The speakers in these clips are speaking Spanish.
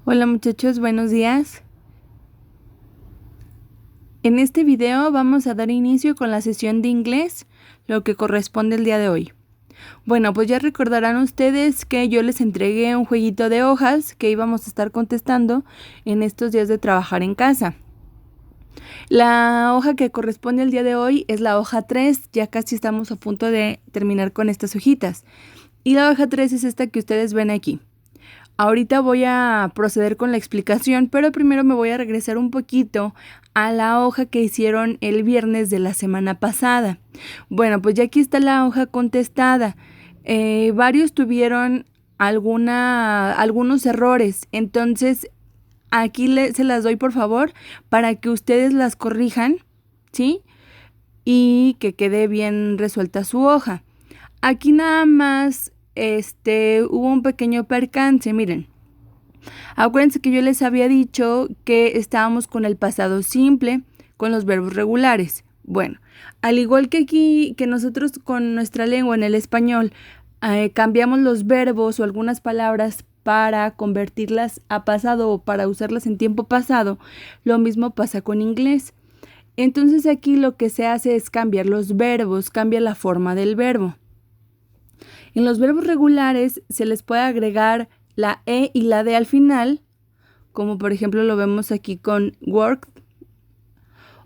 Hola muchachos, buenos días. En este video vamos a dar inicio con la sesión de inglés, lo que corresponde el día de hoy. Bueno, pues ya recordarán ustedes que yo les entregué un jueguito de hojas que íbamos a estar contestando en estos días de trabajar en casa. La hoja que corresponde al día de hoy es la hoja 3, ya casi estamos a punto de terminar con estas hojitas. Y la hoja 3 es esta que ustedes ven aquí. Ahorita voy a proceder con la explicación, pero primero me voy a regresar un poquito a la hoja que hicieron el viernes de la semana pasada. Bueno, pues ya aquí está la hoja contestada. Varios tuvieron algunos errores, entonces aquí se las doy por favor para que ustedes las corrijan, ¿sí? Y que quede bien resuelta su hoja. Aquí nada más hubo un pequeño percance, miren. Acuérdense que yo les había dicho que estábamos con el pasado simple, con los verbos regulares. Bueno, al igual que aquí, que nosotros con nuestra lengua en el español cambiamos los verbos o algunas palabras para convertirlas a pasado o para usarlas en tiempo pasado, lo mismo pasa con inglés. Entonces aquí lo que se hace es cambiar los verbos, cambia la forma del verbo. En los verbos regulares se les puede agregar la E y la D al final, como por ejemplo lo vemos aquí con work,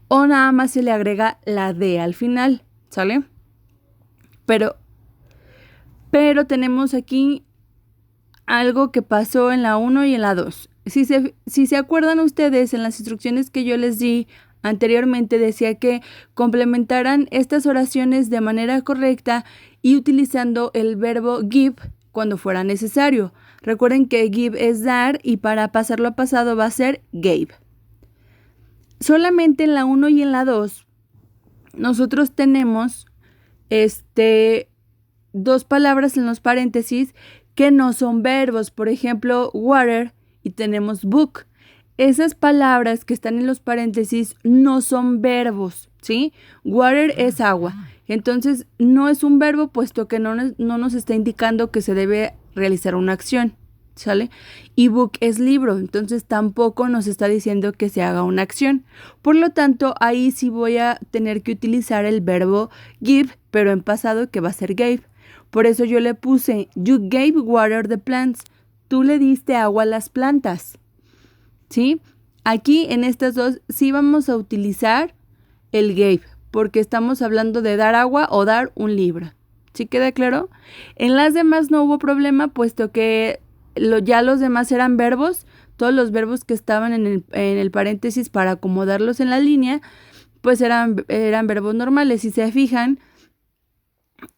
o nada más se le agrega la D al final, ¿sale? Pero tenemos aquí algo que pasó en la 1 y en la 2. Si se acuerdan ustedes, en las instrucciones que yo les di anteriormente decía que complementaran estas oraciones de manera correcta y utilizando el verbo give cuando fuera necesario. Recuerden que give es dar y para pasarlo a pasado va a ser gave. Solamente en la 1 y en la 2 nosotros tenemos dos palabras en los paréntesis que no son verbos. Por ejemplo, water y tenemos book. Esas palabras que están en los paréntesis no son verbos, ¿sí? Water es agua. Entonces, no es un verbo puesto que no nos está indicando que se debe realizar una acción, ¿sale? Y book es libro, entonces tampoco nos está diciendo que se haga una acción. Por lo tanto, ahí sí voy a tener que utilizar el verbo give, pero en pasado que va a ser gave. Por eso yo le puse, you gave water the plants. Tú le diste agua a las plantas. ¿Sí? Aquí en estas dos sí vamos a utilizar el gave, porque estamos hablando de dar agua o dar un libro. ¿Sí queda claro? En las demás no hubo problema, puesto que ya los demás eran verbos. Todos los verbos que estaban en el paréntesis para acomodarlos en la línea, pues eran verbos normales. Si se fijan,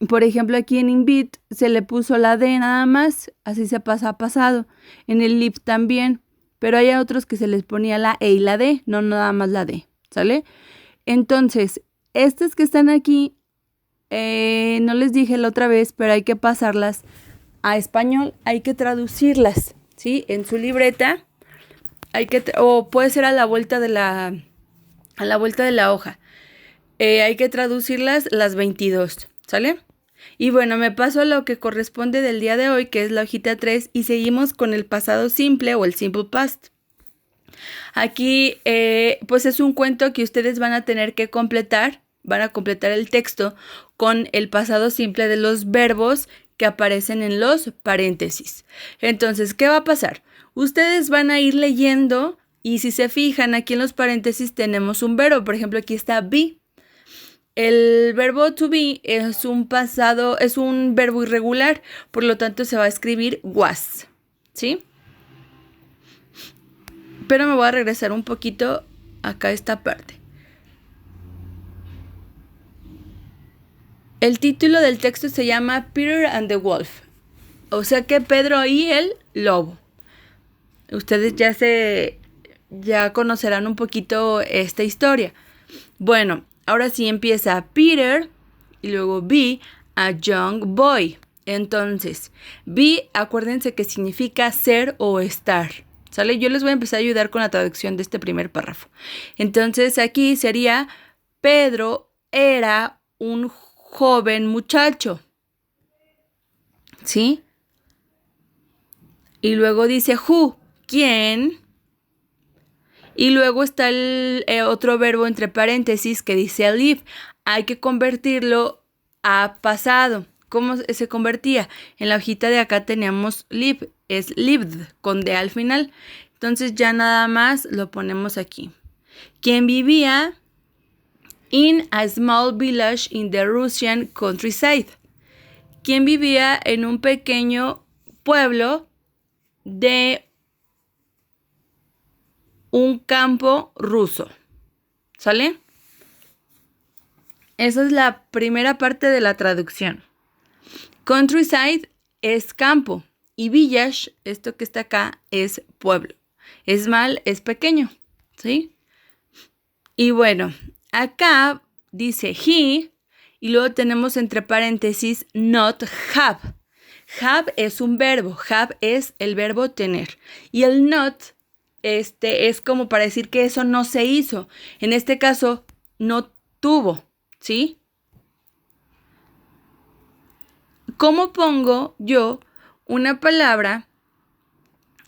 por ejemplo, aquí en invite se le puso la D nada más, así se pasa a pasado. En el live también, pero hay otros que se les ponía la E y la D, no nada más la D, ¿sale? Entonces, estas que están aquí, no les dije la otra vez, pero hay que pasarlas a español, hay que traducirlas, ¿sí? En su libreta, o puede ser a la vuelta de la hoja. Hay que traducirlas las 22, ¿sale? Y bueno, me paso a lo que corresponde del día de hoy, que es la hojita 3, y seguimos con el pasado simple o el simple past. Aquí, pues es un cuento que ustedes van a tener que completar, van a completar el texto con el pasado simple de los verbos que aparecen en los paréntesis. Entonces, ¿qué va a pasar? Ustedes van a ir leyendo y si se fijan, aquí en los paréntesis tenemos un verbo. Por ejemplo, aquí está be. El verbo to be es un verbo irregular, por lo tanto se va a escribir was, ¿sí? Pero me voy a regresar un poquito acá a esta parte. El título del texto se llama Peter and the Wolf, o sea que Pedro y el lobo. Ustedes ya conocerán un poquito esta historia. Bueno, ahora sí empieza Peter y luego be a young boy. Entonces, be, acuérdense que significa ser o estar. ¿Sale? Yo les voy a empezar a ayudar con la traducción de este primer párrafo. Entonces, aquí sería Pedro era un joven muchacho. ¿Sí? Y luego dice who, ¿quién? Y luego está el otro verbo entre paréntesis que dice live. Hay que convertirlo a pasado. ¿Cómo se convertía? En la hojita de acá teníamos live, es lived, con D al final. Entonces ya nada más lo ponemos aquí. ¿Quién vivía? In a small village in the Russian countryside. ¿Quién vivía en un pequeño pueblo de un campo ruso? ¿Sale? Esa es la primera parte de la traducción. Countryside es campo y village, esto que está acá, es pueblo. Small es pequeño, ¿sí? Y bueno, acá dice he y luego tenemos entre paréntesis not have. Have es un verbo, have es el verbo tener. Y el not es como para decir que eso no se hizo. En este caso, no tuvo, ¿sí? ¿Cómo pongo yo una palabra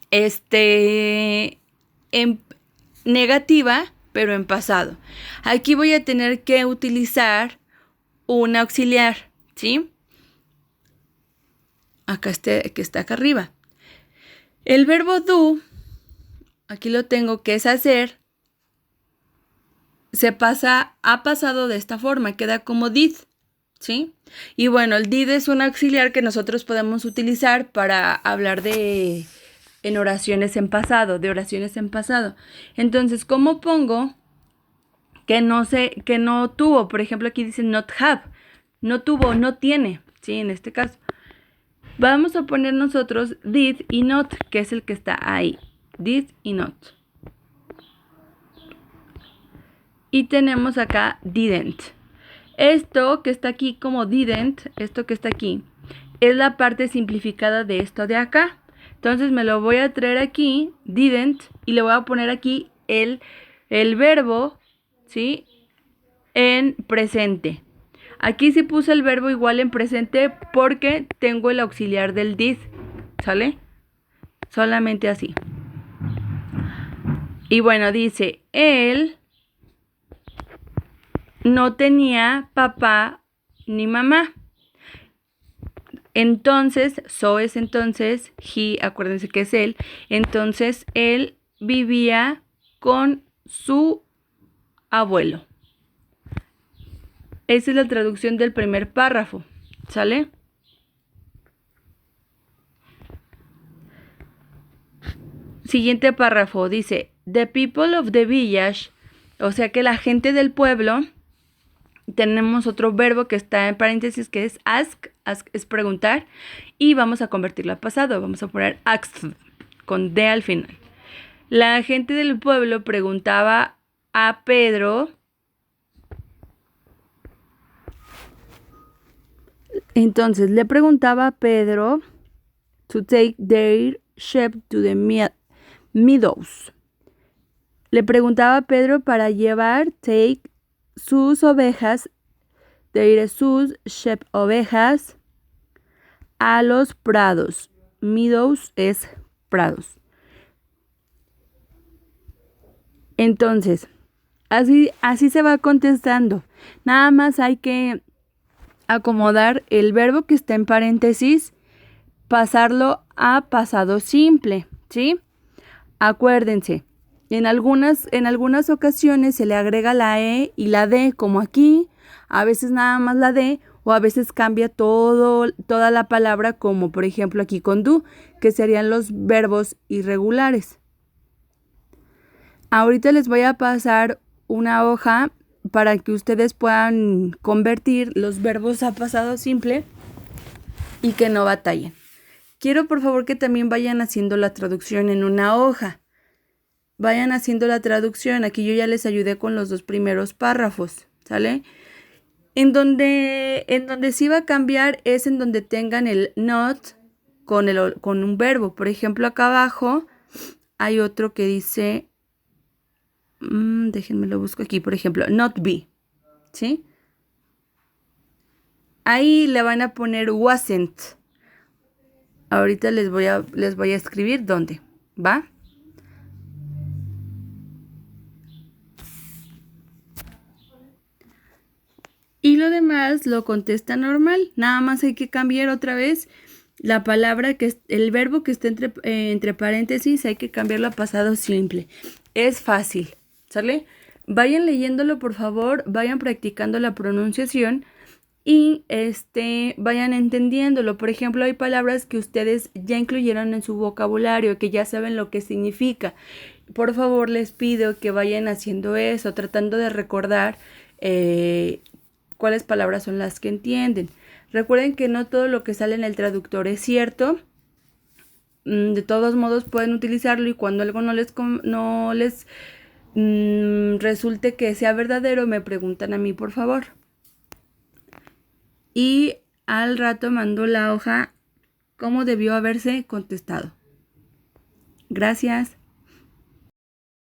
en negativa, pero en pasado? Aquí voy a tener que utilizar un auxiliar, ¿sí? Acá que está acá arriba. El verbo do, aquí lo tengo, que es hacer, ha pasado de esta forma, queda como did, ¿sí? Y bueno, el did es un auxiliar que nosotros podemos utilizar para hablar en oraciones en pasado, de oraciones en pasado. Entonces, ¿cómo pongo que no tuvo? Por ejemplo, aquí dice not have, no tuvo, no tiene, ¿sí? En este caso. Vamos a poner nosotros did y not, que es el que está ahí. Did y not. Y tenemos acá didn't. Esto que está aquí como didn't, esto que está aquí, es la parte simplificada de esto de acá. Entonces me lo voy a traer aquí, didn't, y le voy a poner aquí el verbo, ¿sí? En presente. Aquí sí puse el verbo igual en presente porque tengo el auxiliar del did, ¿sale? Solamente así. Y bueno, dice, él no tenía papá ni mamá. Entonces, so es entonces, he, acuérdense que es él. Entonces, él vivía con su abuelo. Esa es la traducción del primer párrafo, ¿sale? Siguiente párrafo dice, the people of the village, o sea que la gente del pueblo, tenemos otro verbo que está en paréntesis que es ask, ask es preguntar, y vamos a convertirlo a pasado, vamos a poner asked, con D al final. La gente del pueblo preguntaba a Pedro, entonces le preguntaba a Pedro to take their sheep to the meadows. Le preguntaba a Pedro para llevar, take, sus ovejas, sus sheep, ovejas, a los prados. Meadows es prados. Entonces, así se va contestando. Nada más hay que acomodar el verbo que está en paréntesis, pasarlo a pasado simple, ¿sí? Acuérdense, en algunas ocasiones se le agrega la E y la D, como aquí, a veces nada más la D, o a veces cambia toda la palabra, como por ejemplo aquí con do, que serían los verbos irregulares. Ahorita les voy a pasar una hoja para que ustedes puedan convertir los verbos a pasado simple y que no batallen. Quiero por favor que también vayan haciendo la traducción en una hoja. Vayan haciendo la traducción. Aquí yo ya les ayudé con los 2 primeros párrafos, ¿sale? En donde sí va a cambiar es en donde tengan el not con un verbo. Por ejemplo, acá abajo hay otro que dice, déjenme lo busco aquí, por ejemplo, not be, ¿sí? Ahí le van a poner wasn't. Ahorita les voy a escribir dónde, ¿va? Y lo demás lo contesta normal. Nada más hay que cambiar otra vez la palabra, el verbo que está entre paréntesis, hay que cambiarlo a pasado simple. Es fácil, ¿sale? Vayan leyéndolo, por favor, vayan practicando la pronunciación y vayan entendiéndolo. Por ejemplo, hay palabras que ustedes ya incluyeron en su vocabulario, que ya saben lo que significa. Por favor, les pido que vayan haciendo eso, tratando de recordar cuáles palabras son las que entienden. Recuerden que no todo lo que sale en el traductor es cierto. De todos modos pueden utilizarlo y cuando algo no les resulte que sea verdadero, me preguntan a mí, por favor. Y al rato mando la hoja como debió haberse contestado. Gracias.